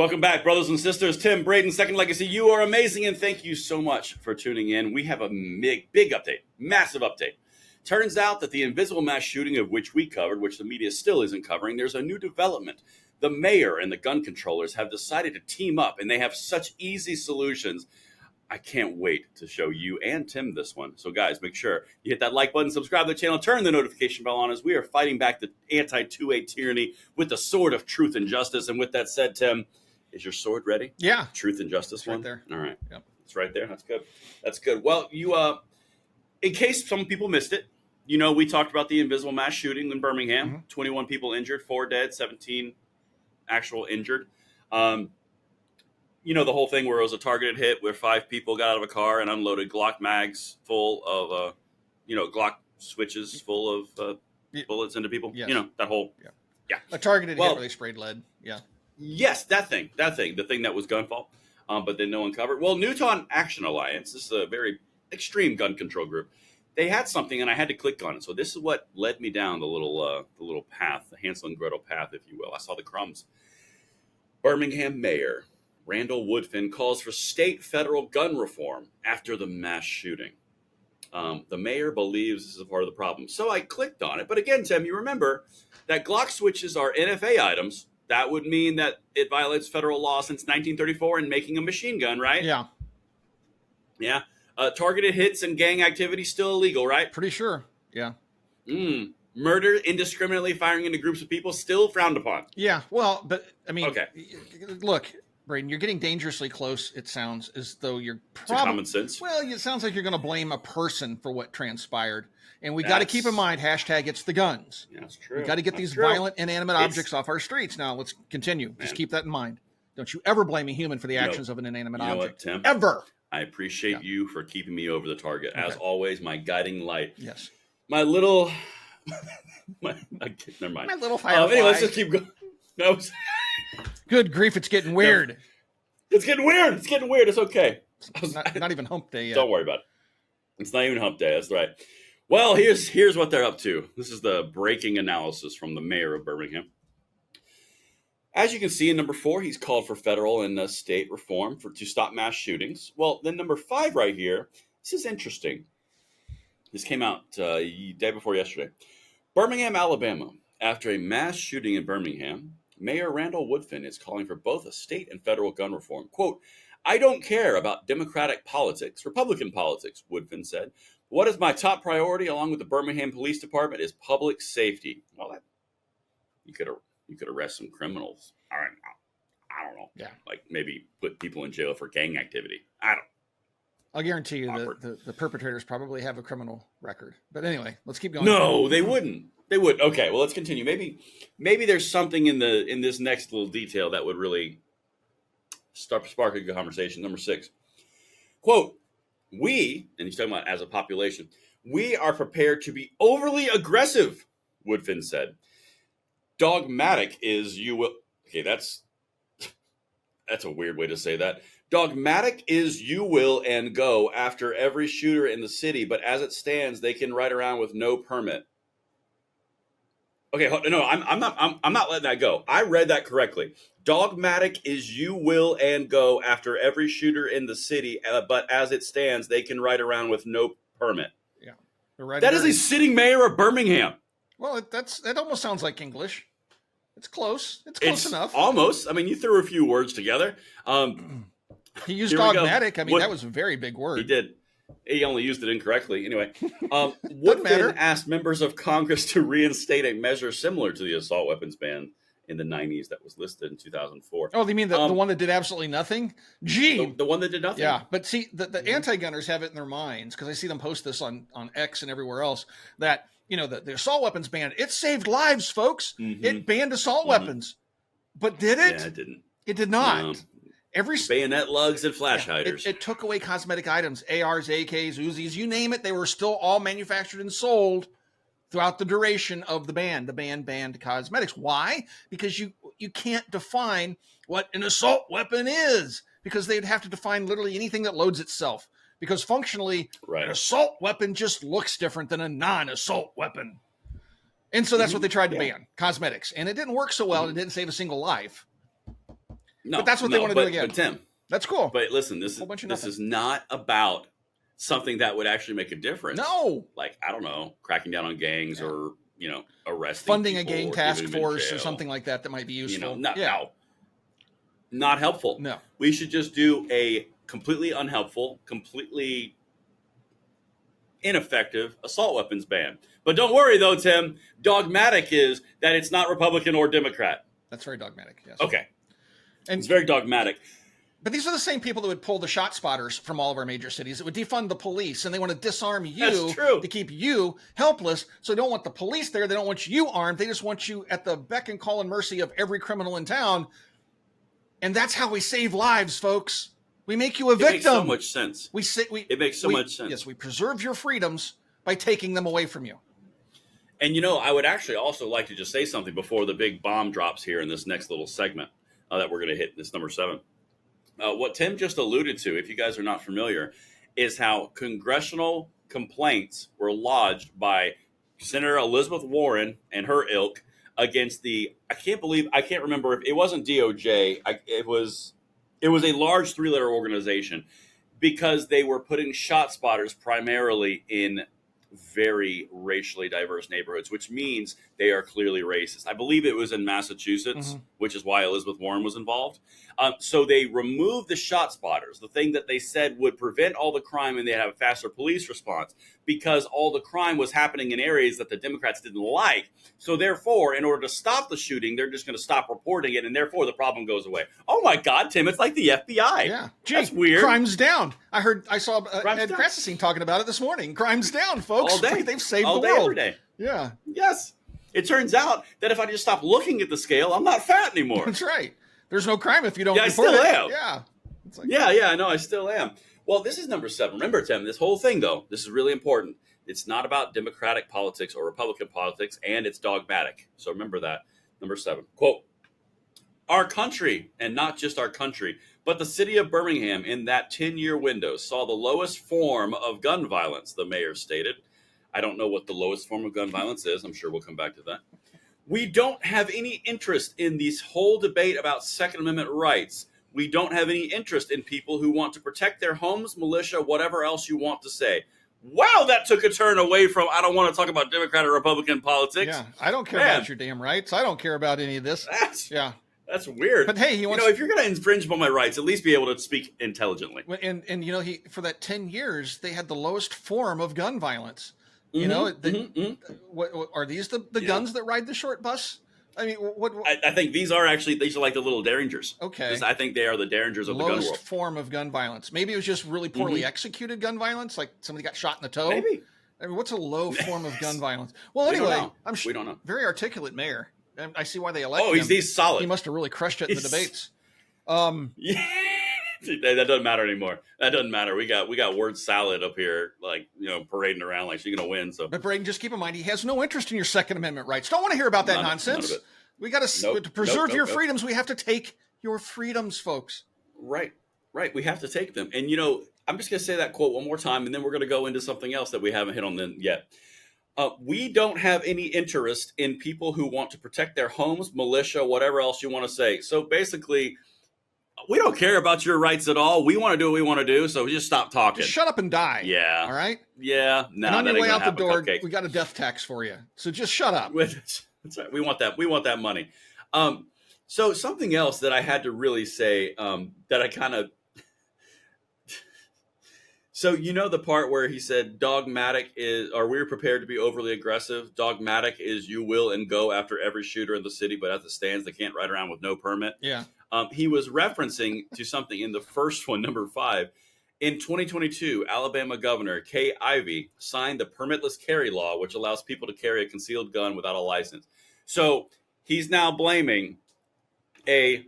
Welcome back, brothers and sisters. Tim, Braden, Second Legacy. You are amazing, and thank you so much for tuning in. We have a big update, massive update. Turns out that the invisible mass shooting of which we covered, which the media still isn't covering, there's a new development. The mayor and the gun controllers have decided to team up, and they have such easy solutions. I can't wait to show you and Tim this one. So, guys, make sure you hit that like button, subscribe to the channel, turn the notification bell on as we are fighting back the anti-2A tyranny with the sword of truth and justice. And with that said, Tim, is your sword ready? Yeah. Truth and justice one? Right there. All right. Yep. It's right there. That's good. That's good. Well, you, in case some people missed it, you know, we talked about the invisible mass shooting in Birmingham. Mm-hmm. 21 people injured, 4 dead, 17 actual injured. You know, the whole thing where it was a targeted hit where 5 people got out of a car and unloaded Glock mags full of, Glock switches full of bullets into people. Yes. You know, that whole, yeah. A targeted hit where they sprayed lead. Yeah. Yes, the thing that was gunfall, but then no one covered. Well, Newton Action Alliance, this is a very extreme gun control group. They had something, and I had to click on it. So this is what led me down the little path, the Hansel and Gretel path, if you will. I saw the crumbs. Birmingham Mayor Randall Woodfin calls for state federal gun reform after the mass shooting. The mayor believes this is a part of the problem. So I clicked on it. But again, Tim, you remember that Glock switches are NFA items. That would mean that it violates federal law since 1934 in making a machine gun, right? Yeah. Yeah. Targeted hits and gang activity still illegal, right? Pretty sure. Yeah. Murder, indiscriminately firing into groups of people, still frowned upon. Yeah. Well, but I mean, okay. Look, Braden, you're getting dangerously close. It sounds as though you're common sense. Well, it sounds like you're going to blame a person for what transpired. And we got to keep in mind, hashtag it's the guns. Yeah, that's true. We got to get these violent, inanimate objects off our streets. Now, let's continue. Man. Just keep that in mind. Don't you ever blame a human for the actions of an inanimate object. What, Tim? Ever. I appreciate you for keeping me over the target. Okay. As always, my guiding light. Yes. My little... never mind. My little firefly. Anyway, let's just keep going. Good grief, it's getting weird. It's getting weird. It's okay. Not even hump day yet. Don't worry about it. It's not even hump day. That's right. Well, here's what they're up to. This is the breaking analysis from the mayor of Birmingham. As you can see in number 4, he's called for federal and state reform to stop mass shootings. Well, then number 5 right here, this is interesting. This came out day before yesterday. Birmingham, Alabama. After a mass shooting in Birmingham, Mayor Randall Woodfin is calling for both a state and federal gun reform. Quote, "I don't care about Democratic politics, Republican politics," Woodfin said. "What is my top priority, along with the Birmingham Police Department, is public safety." Well, that you could arrest some criminals. I don't know. Yeah. Like maybe put people in jail for gang activity. I'll guarantee you that the perpetrators probably have a criminal record. But anyway, let's keep going. No, they wouldn't. They would. Okay, well, let's continue. Maybe there's something in this next little detail that would really spark a good conversation. Number 6, quote, "We," and he's talking about as a population, "we are prepared to be overly aggressive," Woodfin said. "Dogmatic is you will." Okay, that's a weird way to say that. "Dogmatic is you will and go after every shooter in the city, but as it stands, they can ride around with no permit." Okay, no, I'm not letting that go. I read that correctly. "Dogmatic is you will and go after every shooter in the city, but as it stands, they can ride around with no permit." Yeah, that is a sitting mayor of Birmingham. Well, that almost sounds like English. It's close. It's close enough. Almost. I mean, you threw a few words together. He used dogmatic. I mean, that was a very big word. He did. He only used it incorrectly. Anyway, Woodfin asked members of Congress to reinstate a measure similar to the assault weapons ban in the 90s that was listed in 2004. Oh, you mean the one that did absolutely nothing? Gee. The one that did nothing. Yeah, but see, the anti-gunners have it in their minds, because I see them post this on X and everywhere else, that, the assault weapons ban, it saved lives, folks. Mm-hmm. It banned assault weapons. But did it? Yeah, it didn't. It did not. No. Every bayonet lugs and flash hiders. It took away cosmetic items, ARs, AKs, Uzis, you name it. They were still all manufactured and sold throughout the duration of the ban. The ban banned cosmetics. Why? Because you can't define what an assault weapon is, because they'd have to define literally anything that loads itself. Because functionally, an assault weapon just looks different than a non-assault weapon. And so that's what they tried to ban, cosmetics. And it didn't work so well. It didn't save a single life. No, but that's what they want to do again. But Tim, That's cool. but listen, this is not about something that would actually make a difference. No, like I don't know, cracking down on gangs or arresting, funding a people gang or task keeping them in force or jail. something like that might be useful. Not helpful. No, we should just do a completely unhelpful, completely ineffective assault weapons ban. But don't worry though, Tim. Dogmatic is that it's not Republican or Democrat. That's very dogmatic. Yes. Okay. And it's very dogmatic. But these are the same people that would pull the shot spotters from all of our major cities. It would defund the police, and they want to disarm you to keep you helpless. So they don't want the police there. They don't want you armed. They just want you at the beck and call and mercy of every criminal in town. And that's how we save lives, folks. We make you a victim. It makes so much sense. It makes much sense. Yes, we preserve your freedoms by taking them away from you. And I would actually also like to just say something before the big bomb drops here in this next little segment that we're going to hit, this number 7. What Tim just alluded to, if you guys are not familiar, is how congressional complaints were lodged by Senator Elizabeth Warren and her ilk against I can't remember if it wasn't DOJ. It was a large 3-letter organization because they were putting shot spotters primarily in very racially diverse neighborhoods, which means they are clearly racist. I believe it was in Massachusetts, which is why Elizabeth Warren was involved. So they removed the shot spotters, the thing that they said would prevent all the crime and they'd have a faster police response, because all the crime was happening in areas that the Democrats didn't like. So therefore, in order to stop the shooting, they're just going to stop reporting it, and therefore the problem goes away. Oh my God, Tim, it's like the FBI. Yeah. Gee, that's weird. Crime's down. I saw Ed Krassstein talking about it this morning. Crime's down, folks. All day. They've saved all the day, world. Every day. Yeah. Yes. It turns out that if I just stop looking at the scale, I'm not fat anymore. That's right. There's no crime if you don't report I still it. am. Yeah. I know. I still am. Well, this is number 7. Remember, Tim, this whole thing, though, this is really important. It's not about Democratic politics or Republican politics, and it's dogmatic. So remember that. Number 7. Quote, our country, and not just our country, but the city of Birmingham in that 10-year window saw the lowest form of gun violence, the mayor stated. I don't know what the lowest form of gun violence is. I'm sure we'll come back to that. We don't have any interest in this whole debate about Second Amendment rights. We don't have any interest in people who want to protect their homes, militia, whatever else you want to say. Wow, that took a turn away from, I don't want to talk about Democrat or Republican politics. Yeah, I don't care about your damn rights. I don't care about any of this. That's weird. But hey, if you're going to infringe upon my rights, at least be able to speak intelligently. And for that 10 years, they had the lowest form of gun violence. What are these the guns that ride the short bus? I mean, what? I think these are like the little derringers. Okay, I think they are the derringers of the gun world. Lowest form of gun violence. Maybe it was just really poorly executed gun violence, like somebody got shot in the toe. Maybe. I mean, what's a low form of gun violence? Well, anyway, we don't know. Very articulate mayor. I see why they elected him. Oh, he's solid. He must have really crushed it in the debates. Yeah. That doesn't matter anymore. That doesn't matter. We got word salad up here, parading around like she's gonna win. So, but Braden, just keep in mind he has no interest in your Second Amendment rights. Don't want to hear about that nonsense. We got to preserve your freedoms. We have to take your freedoms, folks. Right. We have to take them. And I'm just gonna say that quote one more time, and then we're gonna go into something else that we haven't hit on then yet. We don't have any interest in people who want to protect their homes, militia, whatever else you want to say. So basically, we don't care about your rights at all. We want to do what we want to do, so just stop talking. Just shut up and die. Yeah. All right? Yeah. No, and on your way out the door, we got a death tax for you. So just shut up. That's right. We want that. We want that money. So something else that I had to really say that I kind of... So the part where he said dogmatic is, or we're prepared to be overly aggressive. Dogmatic is you will and go after every shooter in the city, but as it stands, they can't ride around with no permit. Yeah. He was referencing to something in the first one, number 5. In 2022, Alabama Governor Kay Ivey signed the Permitless carry law, which allows people to carry a concealed gun without a license. So he's now blaming a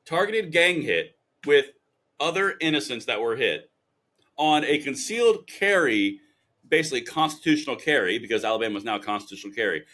targeted gang hit with other innocents that were hit on a concealed carry, basically constitutional carry, because Alabama is now constitutional carry.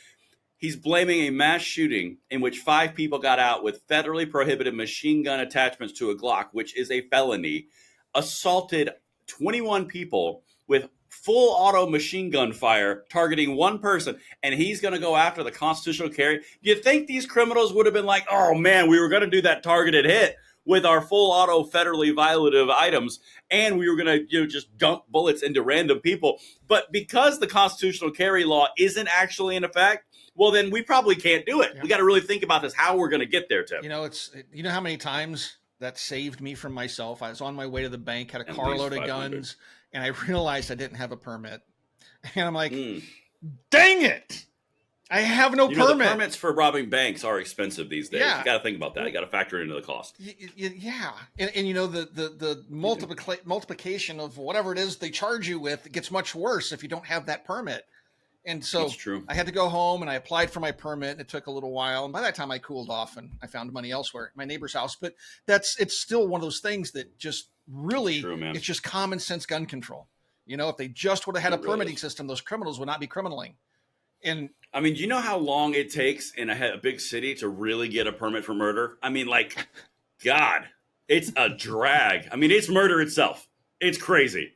He's blaming a mass shooting in which 5 people got out with federally prohibited machine gun attachments to a Glock, which is a felony, assaulted 21 people with full auto machine gun fire targeting one person, and he's going to go after the constitutional carry. Do you think these criminals would have been like, oh man, we were going to do that targeted hit with our full auto federally violative items, and we were going to just dump bullets into random people? But because the constitutional carry law isn't actually in effect, well, then we probably can't do it. Yeah. We got to really think about this, how we're going to get there, Tim. You know how many times that saved me from myself? I was on my way to the bank, had a carload of guns, and I realized I didn't have a permit. And I'm like, dang it, I have no permit. The permits for robbing banks are expensive these days. Yeah. You got to think about that. You got to factor it into the cost. Yeah. And the multiplication of whatever it is they charge you with gets much worse if you don't have that permit. And so that's true. I had to go home and I applied for my permit, and it took a little while. And by that time I cooled off and I found money elsewhere at my neighbor's house. But it's still one of those things that just really, it's just common sense gun control. If they just would have had a permitting system, those criminals would not be criminaling. And I mean, do you know how long it takes in a big city to really get a permit for murder? I mean, like, God, it's a drag. I mean, it's murder itself. It's crazy.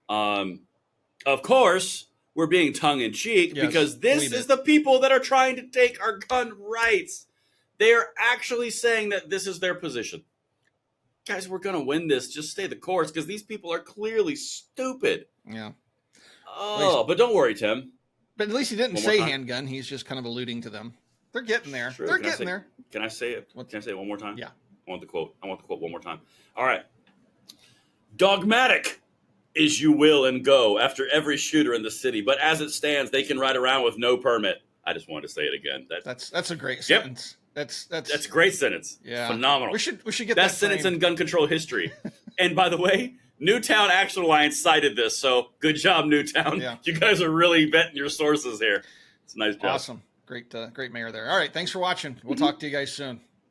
Of course, we're being tongue-in-cheek because this is the people that are trying to take our gun rights. They are actually saying that this is their position. Guys, we're going to win this. Just stay the course, because these people are clearly stupid. Yeah. Oh, but don't worry, Tim. But at least he didn't say handgun. He's just kind of alluding to them. They're getting there. True. They're getting there. Can I say it? Can I say it one more time? Yeah. I want the quote one more time. All right. Dogmatic is you will and go after every shooter in the city, but as it stands, they can ride around with no permit. I just wanted to say it again. That's a great sentence. That's a great sentence. Yeah. Phenomenal. We should get best that sentence in gun control history. And by the way, Newtown Action Alliance cited this, so good job, Newtown. Yeah. You guys are really vetting your sources here. It's a nice job. Awesome. Great mayor there. All right, thanks for watching. We'll talk to you guys soon.